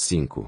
5.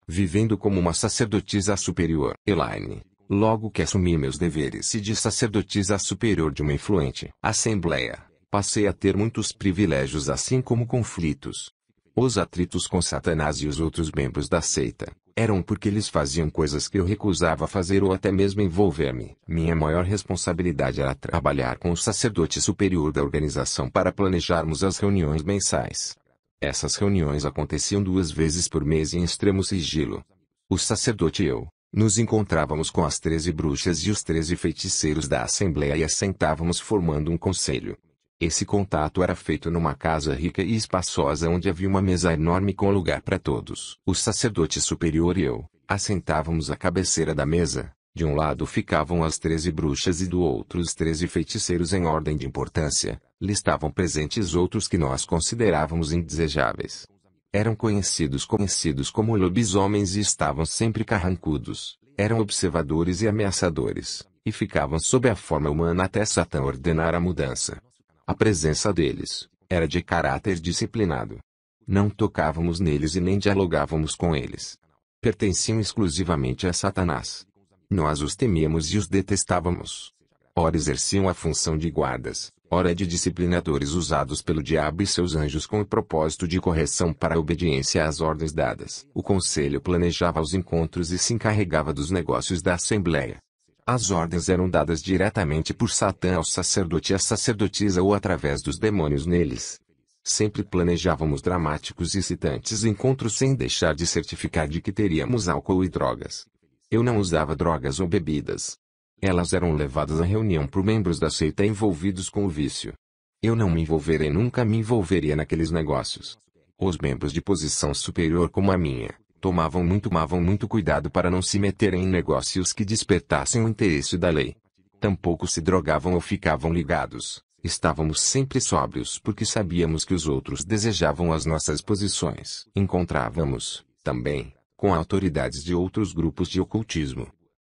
Vivendo como uma sacerdotisa superior. Elaine. Logo que assumi meus deveres de sacerdotisa superior de uma influente assembleia, passei a ter muitos privilégios assim como conflitos. Os atritos com Satanás e os outros membros da seita eram porque eles faziam coisas que eu recusava fazer ou até mesmo envolver-me. Minha maior responsabilidade era trabalhar com o sacerdote superior da organização para planejarmos as reuniões mensais. Essas reuniões aconteciam 2 vezes por mês em extremo sigilo. O sacerdote e eu nos encontrávamos com as 13 bruxas e os 13 feiticeiros da Assembleia e assentávamos formando um conselho. Esse contato era feito numa casa rica e espaçosa onde havia uma mesa enorme com lugar para todos. O sacerdote superior e eu assentávamos à cabeceira da mesa. De um lado ficavam as 13 bruxas e do outro os 13 feiticeiros em ordem de importância. Listavam presentes outros que nós considerávamos indesejáveis. Eram conhecidos como lobisomens e estavam sempre carrancudos. Eram observadores e ameaçadores, e ficavam sob a forma humana até Satã ordenar a mudança. A presença deles era de caráter disciplinado. Não tocávamos neles e nem dialogávamos com eles. Pertenciam exclusivamente a Satanás. Nós os temíamos e os detestávamos. Ora exerciam a função de guardas, ora de disciplinadores usados pelo diabo e seus anjos com o propósito de correção para a obediência às ordens dadas. O conselho planejava os encontros e se encarregava dos negócios da Assembleia. As ordens eram dadas diretamente por Satã ao sacerdote e à sacerdotisa ou através dos demônios neles. Sempre planejávamos dramáticos e excitantes encontros sem deixar de certificar de que teríamos álcool e drogas. Eu não usava drogas ou bebidas. Elas eram levadas à reunião por membros da seita envolvidos com o vício. Eu não me envolverei, nunca me envolveria naqueles negócios. Os membros de posição superior como a minha tomavam muito cuidado para não se meterem em negócios que despertassem o interesse da lei. Tampouco se drogavam ou ficavam ligados. Estávamos sempre sóbrios porque sabíamos que os outros desejavam as nossas posições. Encontrávamos, também, com autoridades de outros grupos de ocultismo.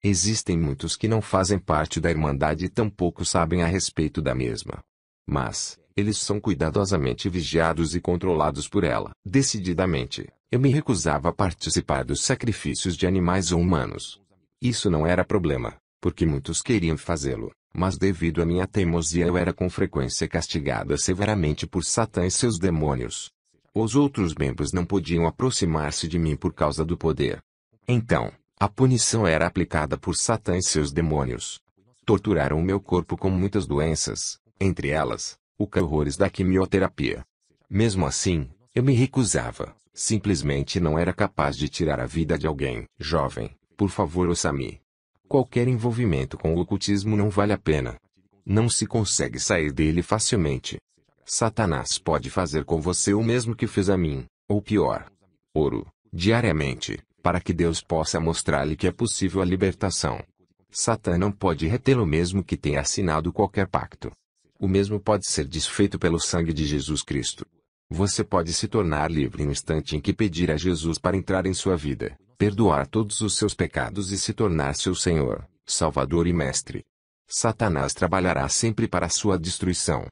Existem muitos que não fazem parte da Irmandade e tampouco sabem a respeito da mesma. Mas eles são cuidadosamente vigiados e controlados por ela. Decididamente, eu me recusava a participar dos sacrifícios de animais ou humanos. Isso não era problema, porque muitos queriam fazê-lo, mas devido à minha teimosia eu era com frequência castigada severamente por Satã e seus demônios. Os outros membros não podiam aproximar-se de mim por causa do poder. Então, a punição era aplicada por Satã e seus demônios. Torturaram o meu corpo com muitas doenças, entre elas, horrores da quimioterapia. Mesmo assim, eu me recusava. Simplesmente não era capaz de tirar a vida de alguém. Jovem, por favor, ouça-me. Qualquer envolvimento com o ocultismo não vale a pena. Não se consegue sair dele facilmente. Satanás pode fazer com você o mesmo que fez a mim, ou pior. Oro, diariamente, para que Deus possa mostrar-lhe que é possível a libertação. Satã não pode retê-lo mesmo que tenha assinado qualquer pacto. O mesmo pode ser desfeito pelo sangue de Jesus Cristo. Você pode se tornar livre no instante em que pedir a Jesus para entrar em sua vida, perdoar todos os seus pecados e se tornar seu Senhor, Salvador e Mestre. Satanás trabalhará sempre para a sua destruição.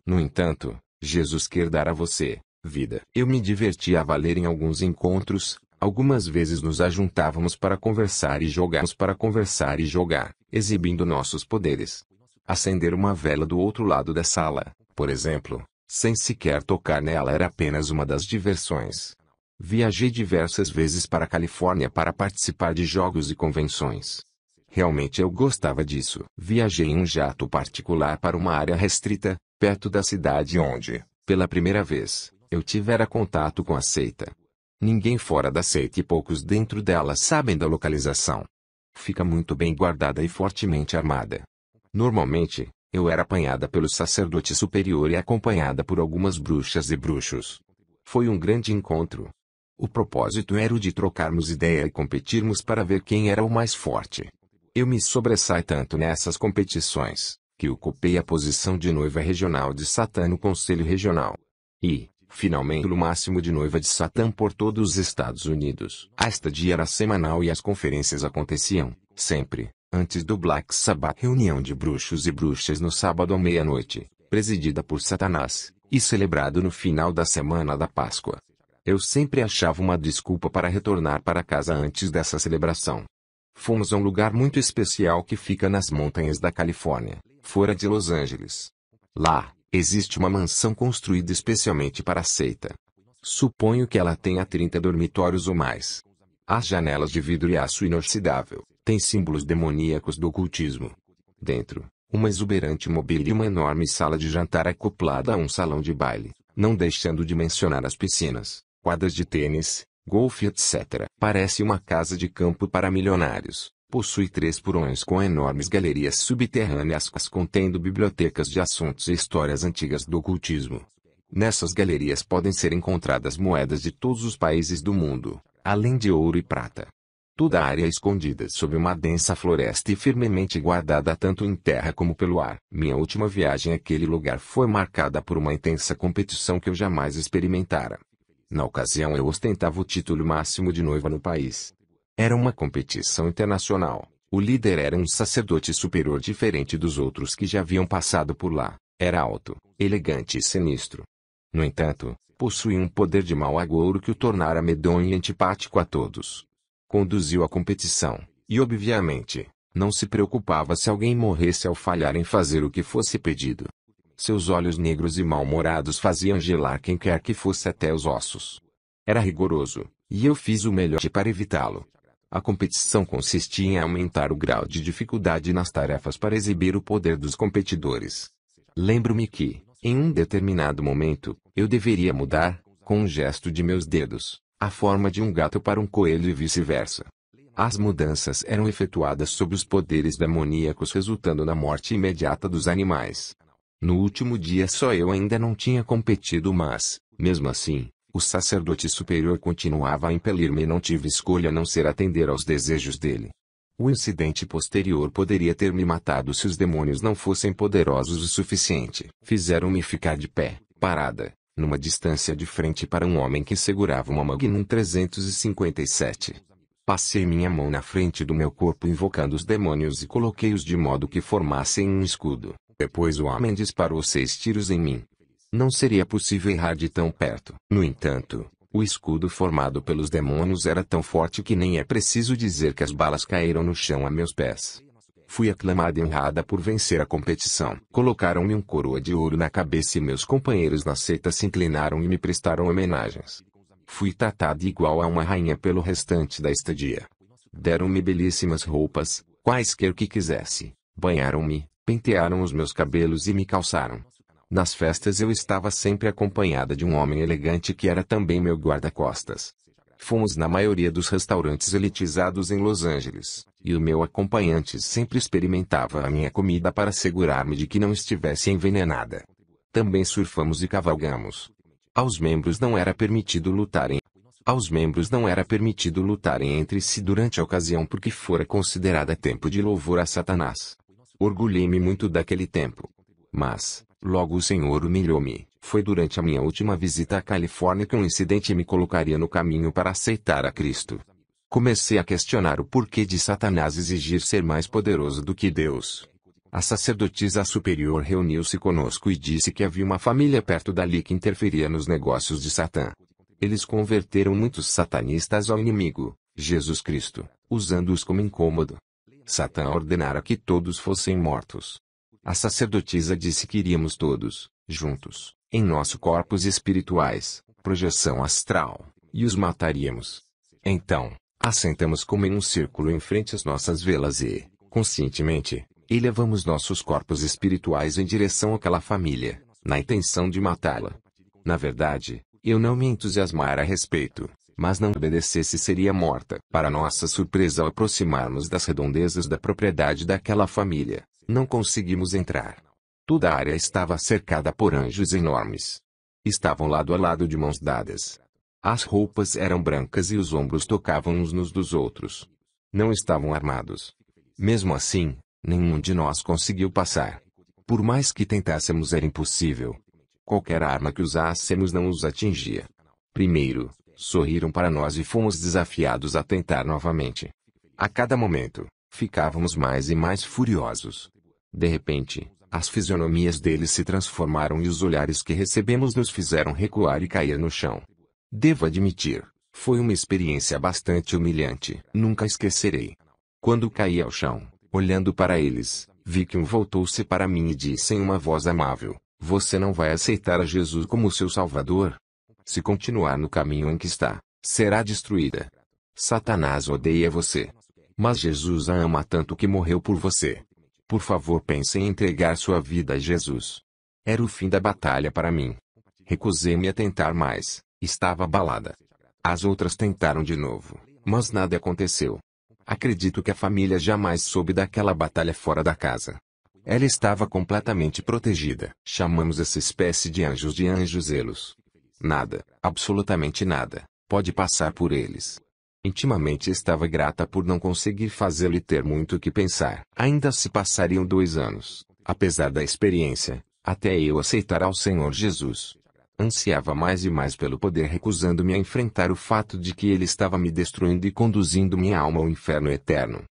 No entanto, Jesus quer dar a você vida. Eu me divertia a valer em alguns encontros. Algumas vezes nos ajuntávamos para conversar e jogar, exibindo nossos poderes. Acender uma vela do outro lado da sala, por exemplo, sem sequer tocar nela era apenas uma das diversões. Viajei diversas vezes para a Califórnia para participar de jogos e convenções. Realmente eu gostava disso. Viajei em um jato particular para uma área restrita, perto da cidade onde, pela primeira vez, eu tivera contato com a seita. Ninguém fora da seita e poucos dentro dela sabem da localização. Fica muito bem guardada e fortemente armada. Normalmente, eu era apanhada pelo sacerdote superior e acompanhada por algumas bruxas e bruxos. Foi um grande encontro. O propósito era o de trocarmos ideia e competirmos para ver quem era o mais forte. Eu me sobressaí tanto nessas competições, que ocupei a posição de noiva regional de Satã no Conselho Regional. E, finalmente, o máximo de noiva de Satã por todos os Estados Unidos. A estadia era semanal e as conferências aconteciam, sempre, antes do Black Sabbath, reunião de bruxos e bruxas no sábado à meia-noite, presidida por Satanás, e celebrado no final da semana da Páscoa. Eu sempre achava uma desculpa para retornar para casa antes dessa celebração. Fomos a um lugar muito especial que fica nas montanhas da Califórnia, fora de Los Angeles. Lá, existe uma mansão construída especialmente para a seita. Suponho que ela tenha 30 dormitórios ou mais. As janelas de vidro e aço inoxidável têm símbolos demoníacos do ocultismo. Dentro, uma exuberante mobília e uma enorme sala de jantar acoplada a um salão de baile, não deixando de mencionar as piscinas, quadras de tênis, golfe etc. Parece uma casa de campo para milionários. Possui 3 porões com enormes galerias subterrâneas contendo bibliotecas de assuntos e histórias antigas do ocultismo. Nessas galerias podem ser encontradas moedas de todos os países do mundo, além de ouro e prata. Toda a área é escondida sob uma densa floresta e firmemente guardada tanto em terra como pelo ar. Minha última viagem àquele lugar foi marcada por uma intensa competição que eu jamais experimentara. Na ocasião eu ostentava o título máximo de noiva no país. Era uma competição internacional. O líder era um sacerdote superior diferente dos outros que já haviam passado por lá. Era alto, elegante e sinistro. No entanto, possuía um poder de mau agouro que o tornara medonho e antipático a todos. Conduziu a competição, e obviamente, não se preocupava se alguém morresse ao falhar em fazer o que fosse pedido. Seus olhos negros e mal-humorados faziam gelar quem quer que fosse até os ossos. Era rigoroso, e eu fiz o melhor para evitá-lo. A competição consistia em aumentar o grau de dificuldade nas tarefas para exibir o poder dos competidores. Lembro-me que, em um determinado momento, eu deveria mudar, com um gesto de meus dedos, a forma de um gato para um coelho e vice-versa. As mudanças eram efetuadas sob os poderes demoníacos resultando na morte imediata dos animais. No último dia só eu ainda não tinha competido mas, mesmo assim, o sacerdote superior continuava a impelir-me e não tive escolha a não ser atender aos desejos dele. O incidente posterior poderia ter me matado se os demônios não fossem poderosos o suficiente. Fizeram-me ficar de pé, parada, numa distância de frente para um homem que segurava uma Magnum 357. Passei minha mão na frente do meu corpo invocando os demônios e coloquei-os de modo que formassem um escudo. Depois o homem disparou 6 tiros em mim. Não seria possível errar de tão perto. No entanto, o escudo formado pelos demônios era tão forte que nem é preciso dizer que as balas caíram no chão a meus pés. Fui aclamada e honrada por vencer a competição. Colocaram-me um coroa de ouro na cabeça e meus companheiros na seita se inclinaram e me prestaram homenagens. Fui tratada igual a uma rainha pelo restante da estadia. Deram-me belíssimas roupas, quaisquer que quisesse, banharam-me, pentearam os meus cabelos e me calçaram. Nas festas eu estava sempre acompanhada de um homem elegante que era também meu guarda-costas. Fomos na maioria dos restaurantes elitizados em Los Angeles, e o meu acompanhante sempre experimentava a minha comida para assegurar-me de que não estivesse envenenada. Também surfamos e cavalgamos. Aos membros não era permitido lutarem entre si durante a ocasião porque fora considerada tempo de louvor a Satanás. Orgulhei-me muito daquele tempo. Mas, logo o Senhor humilhou-me. Foi durante a minha última visita à Califórnia que um incidente me colocaria no caminho para aceitar a Cristo. Comecei a questionar o porquê de Satanás exigir ser mais poderoso do que Deus. A sacerdotisa superior reuniu-se conosco e disse que havia uma família perto dali que interferia nos negócios de Satã. Eles converteram muitos satanistas ao inimigo, Jesus Cristo, usando-os como incômodo. Satã ordenara que todos fossem mortos. A sacerdotisa disse que iríamos todos, juntos, em nossos corpos espirituais, projeção astral, e os mataríamos. Então, assentamos como em um círculo em frente às nossas velas e, conscientemente, elevamos nossos corpos espirituais em direção àquela família, na intenção de matá-la. Na verdade, eu não me entusiasmara a respeito, mas não obedecesse seria morta. Para nossa surpresa ao aproximarmos das redondezas da propriedade daquela família, não conseguimos entrar. Toda a área estava cercada por anjos enormes. Estavam lado a lado de mãos dadas. As roupas eram brancas e os ombros tocavam uns nos dos outros. Não estavam armados. Mesmo assim, nenhum de nós conseguiu passar. Por mais que tentássemos era impossível. Qualquer arma que usássemos não os atingia. Primeiro, sorriram para nós e fomos desafiados a tentar novamente. A cada momento, ficávamos mais e mais furiosos. De repente, as fisionomias deles se transformaram e os olhares que recebemos nos fizeram recuar e cair no chão. Devo admitir, foi uma experiência bastante humilhante. Nunca esquecerei. Quando caí ao chão, olhando para eles, vi que um voltou-se para mim e disse em uma voz amável: "Você não vai aceitar a Jesus como seu Salvador? Se continuar no caminho em que está, será destruída. Satanás odeia você. Mas Jesus a ama tanto que morreu por você. Por favor, pense em entregar sua vida a Jesus." Era o fim da batalha para mim. Recusei-me a tentar mais, estava abalada. As outras tentaram de novo, mas nada aconteceu. Acredito que a família jamais soube daquela batalha fora da casa. Ela estava completamente protegida. Chamamos essa espécie de anjos zelos. Nada, absolutamente nada, pode passar por eles. Intimamente estava grata por não conseguir fazê-lo e ter muito o que pensar. Ainda se passariam 2 anos, apesar da experiência, até eu aceitar ao Senhor Jesus. Ansiava mais e mais pelo poder, recusando-me a enfrentar o fato de que ele estava me destruindo e conduzindo minha alma ao inferno eterno.